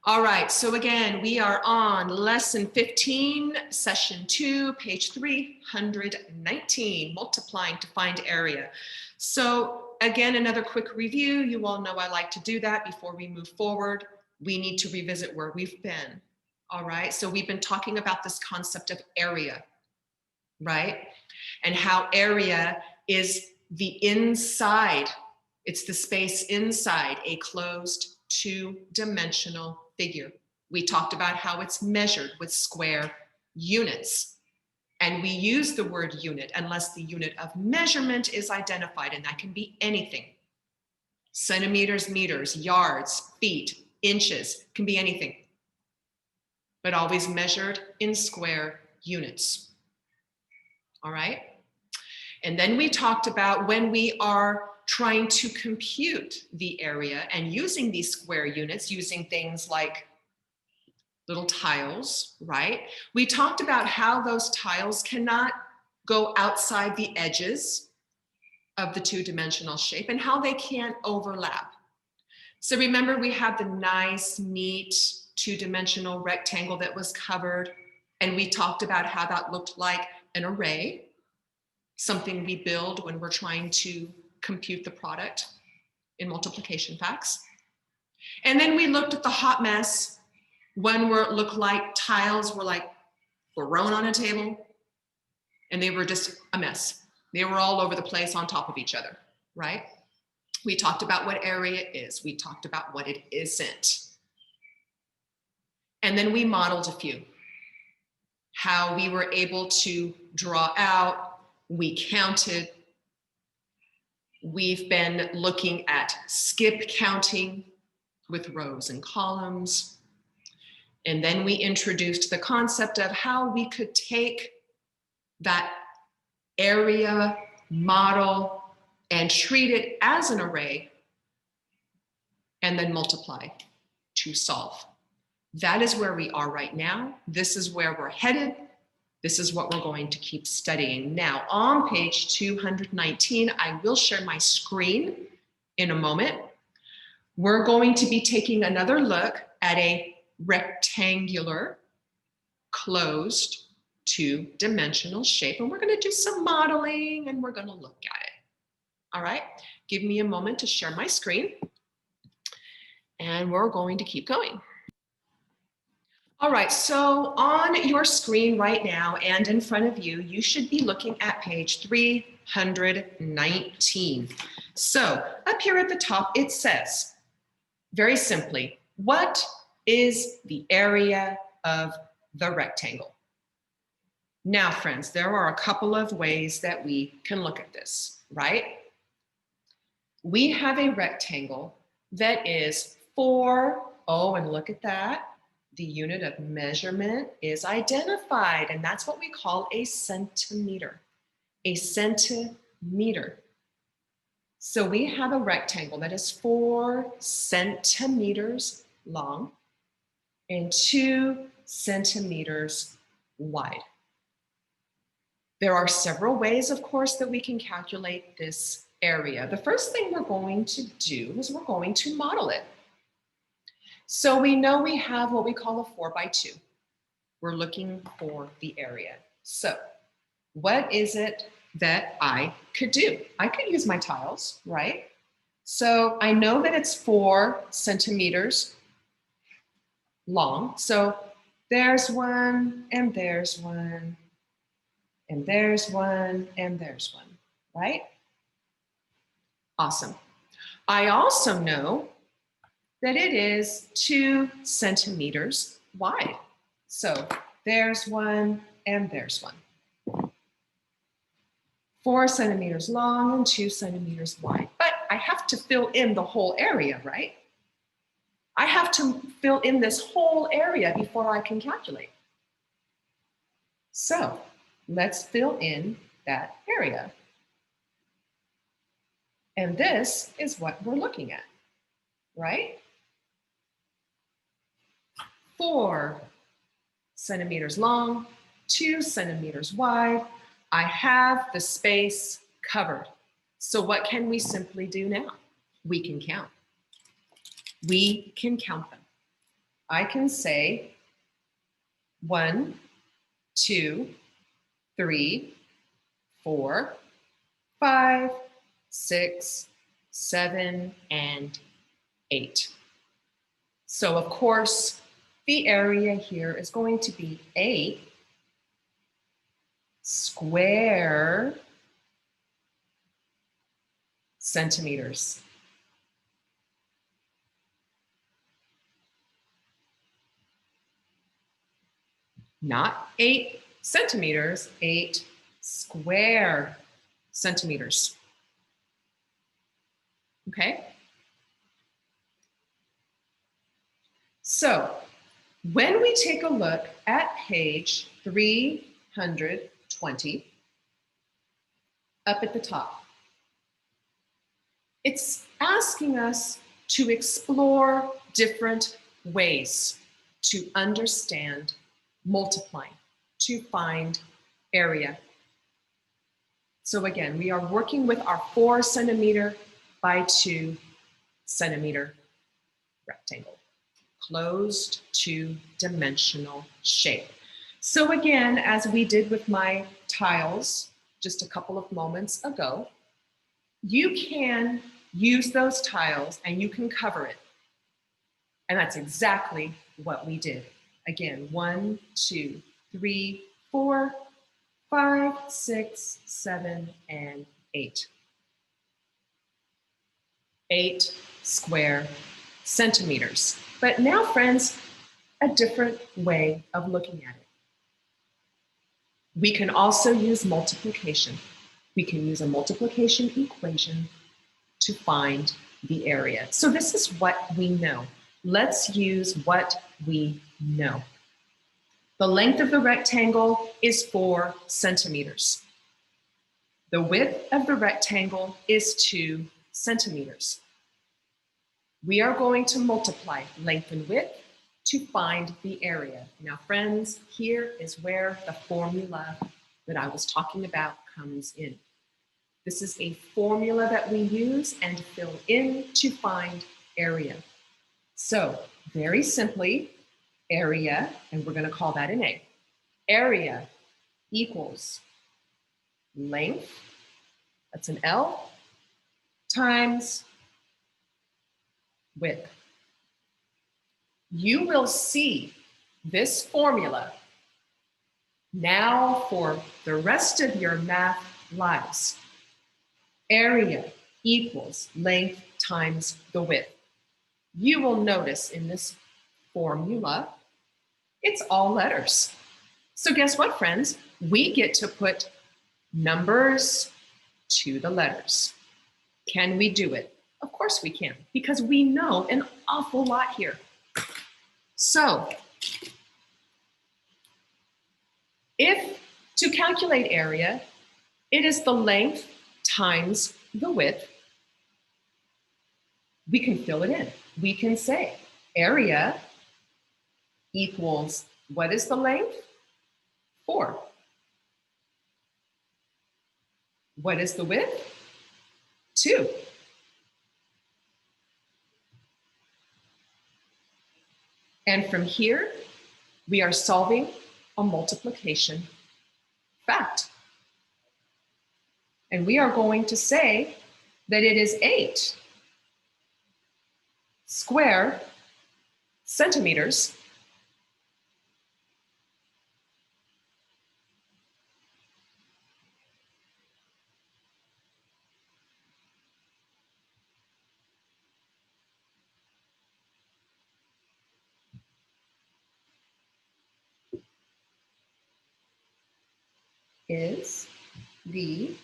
All right, so again, we are on lesson 15, session 2, page 319, multiplying to find area. So again, another quick review. You all know I like to do that before we move forward. We need to revisit where we've been. All right, so we've been talking about this concept of area, right? And how area is the inside. It's the space inside a closed two-dimensional figure. We talked about how it's measured with square units. And we use the word unit unless the unit of measurement is identified, and that can be anything. Centimeters, meters, yards, feet, inches, can be anything. But always measured in square units. All right? And then we talked about when we are trying to compute the area and using these square units, using things like little tiles, right? We talked about how those tiles cannot go outside the edges of the two-dimensional shape and how they can't overlap. So remember, we had the nice, neat two-dimensional rectangle that was covered, and we talked about how that looked like an array, something we build when we're trying to compute the product in multiplication facts. And then we looked at the hot mess when where it looked like tiles were like thrown on a table and they were just a mess. They were all over the place on top of each other, right? We talked about what area is. We talked about what it isn't. And then we modeled a few. How we were able to draw out, we counted. We've been looking at skip counting with rows and columns. And then we introduced the concept of how we could take that area model and treat it as an array and then multiply to solve. That is where we are right now. This is where we're headed. This is what we're going to keep studying. Now, on page 219, I will share my screen in a moment. We're going to be taking another look at a rectangular, closed, two-dimensional shape, and we're going to do some modeling and we're going to look at it. All right, give me a moment to share my screen, and we're going to keep going. All right, so on your screen right now and in front of you, you should be looking at page 319. So up here at the top, it says, very simply, what is the area of the rectangle? Now, friends, there are a couple of ways that we can look at this, right? We have a rectangle that is 4, oh, and look at that. The unit of measurement is identified, and that's what we call a centimeter. A centimeter. So we have a rectangle that is 4 centimeters long and 2 centimeters wide. There are several ways, of course, that we can calculate this area. The first thing we're going to do is we're going to model it. So we know we have what we call a 4x2. We're looking for the area. So what is it that I could do? I could use my tiles, right? So I know that it's 4 centimeters long. So there's one, and there's one, and there's one, and there's one, right? Awesome. I also know that it is 2 centimeters wide. So there's one and there's one. 4 centimeters long and 2 centimeters wide. But I have to fill in the whole area, right? I have to fill in this whole area before I can calculate. So let's fill in that area. And this is what we're looking at, right? 4 centimeters long, 2 centimeters wide. I have the space covered. So what can we simply do now? We can count. We can count them. I can say 1, 2, 3, 4, 5, 6, 7, and 8. So of course, the area here is going to be 8 square centimeters. Not 8 centimeters, 8 square centimeters. Okay? So when we take a look at page 320, up at the top, it's asking us to explore different ways to understand multiplying, to find area. So again, we are working with our 4 centimeter by 2 centimeter rectangle, closed 2-dimensional shape. So again, as we did with my tiles just a couple of moments ago, you can use those tiles and you can cover it. And that's exactly what we did. Again, 1, 2, 3, 4, 5, 6, 7, and 8. 8 square centimeters. But now, friends, a different way of looking at it. We can also use multiplication. We can use a multiplication equation to find the area. So this is what we know. Let's use what we know. The length of the rectangle is 4 centimeters. The width of the rectangle is 2 centimeters. We are going to multiply length and width to find the area. Now, friends, here is where the formula that I was talking about comes in. This is a formula that we use and fill in to find area. So, very simply, area, and we're going to call that an A. Area equals length, that's an L, times width. You will see this formula now for the rest of your math lives. Area equals length times the width. You will notice in this formula, it's all letters. So guess what, friends? We get to put numbers to the letters. Can we do it? Of course we can, because we know an awful lot here. So, if to calculate area, it is the length times the width, we can fill it in. We can say area equals, what is the length? 4. What is the width? 2. And from here, we are solving a multiplication fact. And we are going to say that it is 8 square centimeters is the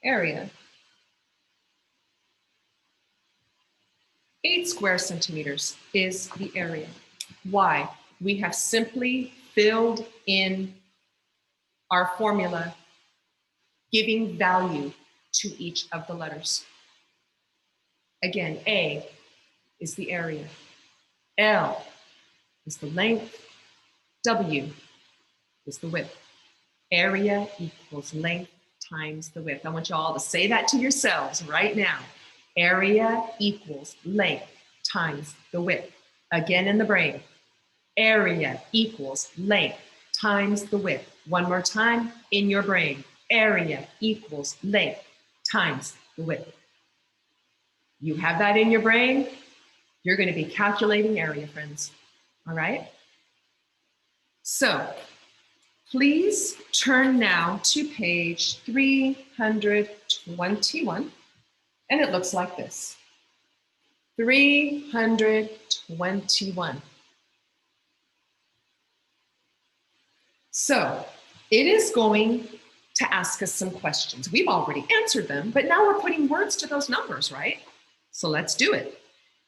area. 8 square centimeters is the area. Why? We have simply filled in our formula, giving value to each of the letters. Again, A is the area. L is the length. W is the width. Area equals length times the width. I want you all to say that to yourselves right now. Area equals length times the width. Again in the brain, area equals length times the width. One more time in your brain, area equals length times the width. You have that in your brain, you're going to be calculating area, friends. All right? So please turn now to page 321, and it looks like this. 321. So it is going to ask us some questions. We've already answered them, but now we're putting words to those numbers, right? So let's do it.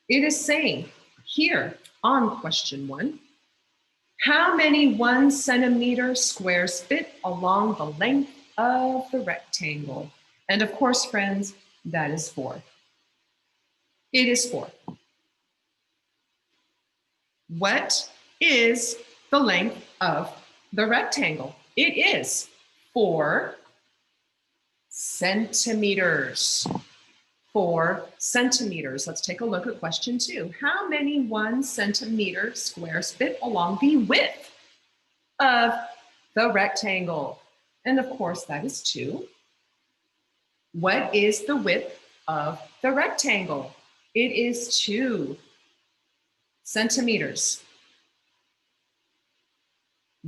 It is saying here on question 1, how many 1 centimeter squares fit along the length of the rectangle? And of course, friends, that is 4. It is 4. What is the length of the rectangle? It is 4 centimeters. 4 centimeters. Let's take a look at question 2. How many 1 centimeter squares fit along the width of the rectangle? And of course, that is 2. What is the width of the rectangle? It is 2 centimeters.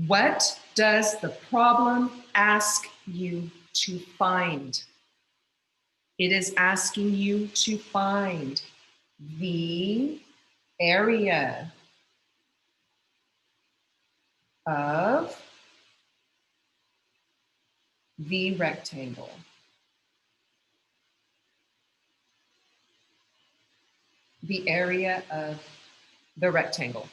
What does the problem ask you to find? It is asking you to find the area of the rectangle. The area of the rectangle.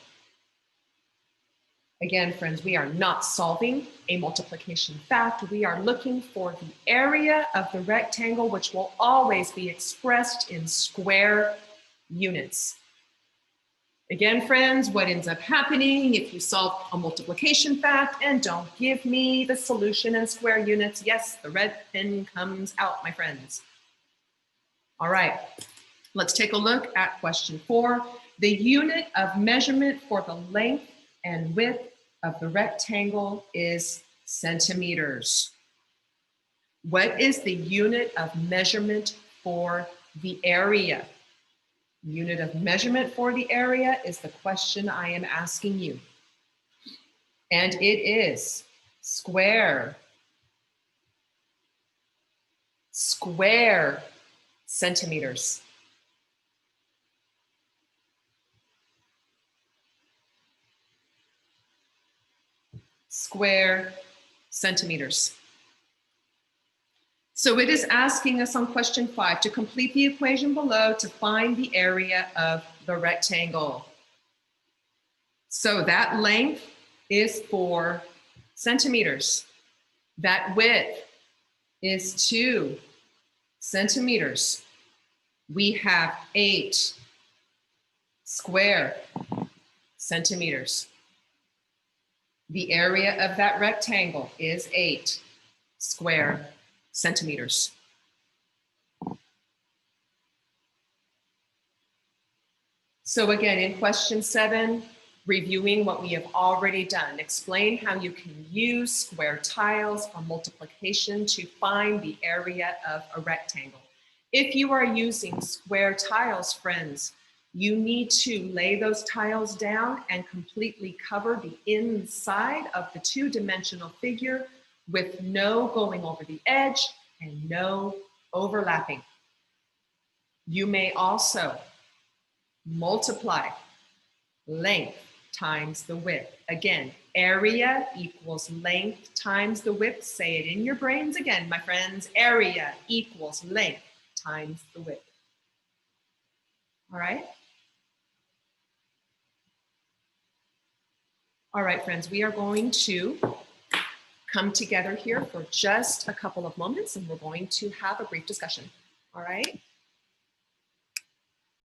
Again, friends, we are not solving a multiplication fact. We are looking for the area of the rectangle, which will always be expressed in square units. Again, friends, what ends up happening if you solve a multiplication fact and don't give me the solution in square units? Yes, the red pen comes out, my friends. All right, let's take a look at question 4. The unit of measurement for the length and width of the rectangle is centimeters. What is the unit of measurement for the area? Unit of measurement for the area is the question I am asking you. And it is square centimeters. Square centimeters. So it is asking us on question 5 to complete the equation below to find the area of the rectangle. So that length is 4 centimeters. That width is 2 centimeters. We have 8 square centimeters. The area of that rectangle is 8 square centimeters. So again, in question 7, reviewing what we have already done, explain how you can use square tiles or multiplication to find the area of a rectangle. If you are using square tiles, friends, you need to lay those tiles down and completely cover the inside of the 2-dimensional figure with no going over the edge and no overlapping. You may also multiply length times the width. Again, area equals length times the width. Say it in your brains again, my friends. Area equals length times the width. All right? All right, friends, we are going to come together here for just a couple of moments and we're going to have a brief discussion. All right?